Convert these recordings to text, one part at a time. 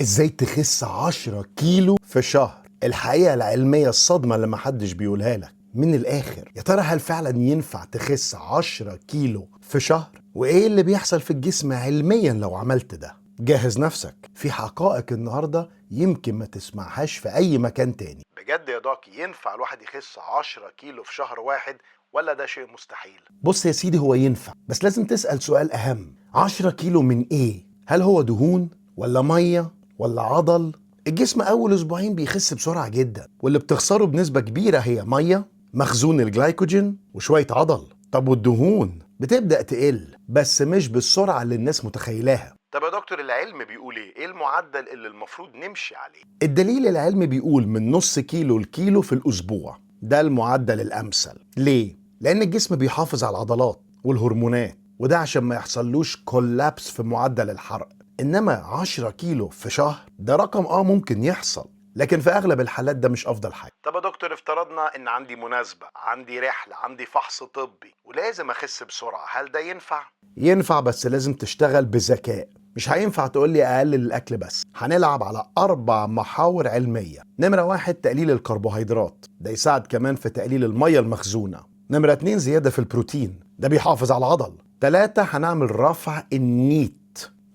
ازاي تخس 10 كيلو في شهر؟ الحقيقة العلمية الصدمة اللي محدش بيقولها لك. من الآخر، يا ترى هل فعلا ينفع تخس 10 كيلو في شهر؟ وإيه اللي بيحصل في الجسم علميا لو عملت ده؟ جهز نفسك، في حقائق النهاردة يمكن ما تسمعهاش في أي مكان تاني. بجد يا داكي، ينفع الواحد يخس 10 كيلو في شهر واحد ولا ده شيء مستحيل؟ بص يا سيدي، هو ينفع، بس لازم تسأل سؤال أهم. 10 كيلو من إيه؟ هل هو دهون ولا مية ولا عضل؟ الجسم أول أسبوعين بيخس بسرعة جدا، واللي بتخسره بنسبة كبيرة هي مية، مخزون الجلايكوجين، وشوية عضل. طب والدهون بتبدأ تقل، بس مش بالسرعة اللي الناس متخيلاها. طب يا دكتور، العلم بيقول ايه المعدل اللي المفروض نمشي عليه؟ الدليل العلمي بيقول من نص كيلو لكيلو في الأسبوع، ده المعدل الأمثل. ليه؟ لأن الجسم بيحافظ على العضلات والهرمونات، وده عشان ما يحصلوش كولابس في معدل الحرق. إنما 10 كيلو في شهر ده رقم ممكن يحصل، لكن في أغلب الحالات ده مش أفضل حاجة. طب يا دكتور، افترضنا إن عندي مناسبة، عندي رحلة، عندي فحص طبي، ولازم أخس بسرعة، هل ده ينفع؟ ينفع، بس لازم تشتغل بذكاء. مش هينفع تقول لي أقلل الأكل بس. هنلعب على 4 محاور علمية. نمرة 1، تقليل الكربوهيدرات، ده يساعد كمان في تقليل المية المخزونة. نمرة 2، زيادة في البروتين، ده بيحافظ على العضل. 3، هنعمل رفع النيت،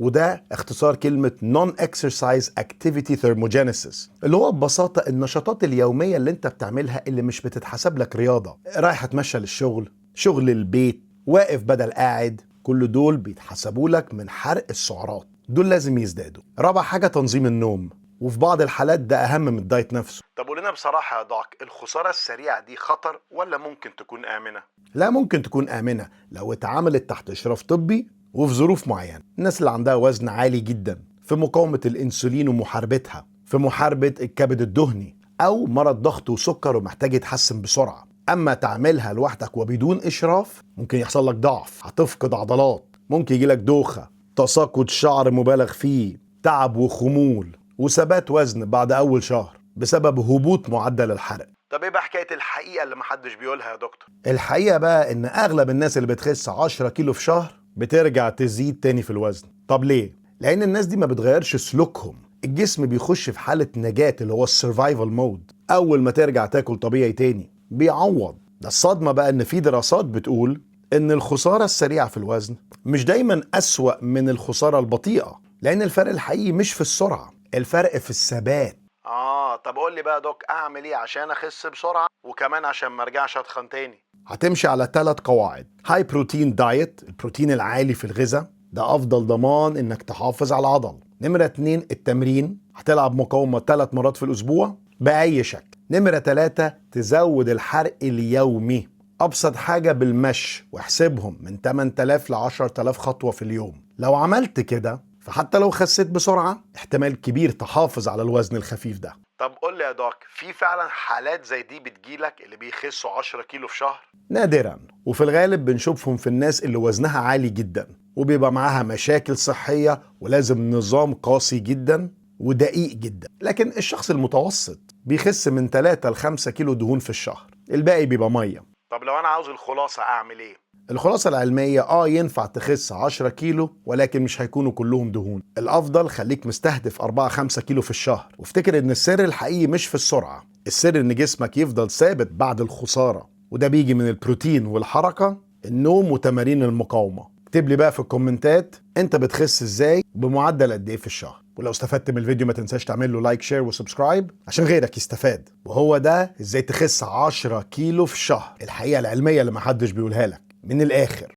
وده اختصار كلمة Non-Exercise Activity Thermogenesis، اللي هو ببساطة النشاطات اليومية اللي انت بتعملها اللي مش بتتحسب لك رياضة. رايح اتمشى للشغل، شغل البيت، واقف بدل قاعد، كل دول بيتحسبوا لك من حرق السعرات، دول لازم يزدادوا. رابع حاجة، تنظيم النوم، وفي بعض الحالات ده أهم من الدايت نفسه. طب قول لنا بصراحة يا داك، الخسارة السريعة دي خطر ولا ممكن تكون آمنة؟ لا، ممكن تكون آمنة لو اتعملت تحت إشراف طبي وفي ظروف معينة. الناس اللي عندها وزن عالي جدا، في مقاومة الإنسولين ومحاربتها، في محاربة الكبد الدهني، أو مرض ضغط وسكر ومحتاج يتحسن بسرعة. أما تعملها لوحدك وبدون إشراف، ممكن يحصل لك ضعف، هتفقد عضلات، ممكن يجيلك دوخة، تساقط شعر مبالغ فيه، تعب وخمول، وثبات وزن بعد أول شهر بسبب هبوط معدل الحرق. طب ايه بقى حكاية الحقيقة اللي محدش بيقولها يا دكتور؟ الحقيقة بقى ان اغلب الناس اللي بتخس 10 كيلو في شهر بترجع تزيد تاني في الوزن. طب ليه؟ لان الناس دي ما بتغيرش سلوكهم. الجسم بيخش في حالة نجاة اللي هو السرفايفل مود، اول ما ترجع تاكل طبيعي تاني بيعوض. ده الصدمة بقى ان في دراسات بتقول ان الخسارة السريعة في الوزن مش دايما اسوأ من الخسارة البطيئة، لان الفرق الحقيقي مش في السرعة، الفرق في الثبات. طب قول لي بقى يا دوك، اعمل ايه عشان اخس بسرعة وكمان عشان ما ارجعش اتخن تاني؟ هتمشي على 3 قواعد. هاي بروتين دايت، البروتين العالي في الغذاء، ده افضل ضمان انك تحافظ على العضل. نمرة 2، التمرين، هتلعب مقاومة 3 مرات في الاسبوع بأي شكل. نمرة 3، تزود الحرق اليومي، ابسط حاجة بالمشي، واحسبهم من 8000 ل 10000 خطوة في اليوم. لو عملت كده، فحتى لو خسيت بسرعة احتمال كبير تحافظ على الوزن الخفيف ده. طب قول لي يا دوك، في فعلا حالات زي دي بتجيلك اللي بيخسوا 10 كيلو في شهر؟ نادرا، وفي الغالب بنشوفهم في الناس اللي وزنها عالي جدا وبيبقى معاها مشاكل صحية ولازم نظام قاسي جدا ودقيق جدا. لكن الشخص المتوسط بيخس من 3 ل 5 كيلو دهون في الشهر، الباقي بيبقى مية. طب لو انا عاوز الخلاصة اعمل ايه؟ الخلاصة العلمية ينفع تخس 10 كيلو، ولكن مش هيكونوا كلهم دهون. الأفضل خليك مستهدف 4-5 كيلو في الشهر، وافتكر إن السر الحقيقي مش في السرعة، السر إن جسمك يفضل ثابت بعد الخسارة، وده بيجي من البروتين والحركة، النوم وتمارين المقاومة. اكتب لي بقى في الكومنتات أنت بتخس إزاي، بمعدل قد إيه في الشهر. ولو استفدت من الفيديو ما تنساش تعمل له لايك، شير وسبسكرايب عشان غيرك يستفاد. وهو ده ازاي تخس 10 كيلو في الشهر، الحقيقة العلمية اللي محدش بيقولها لك. من الآخر.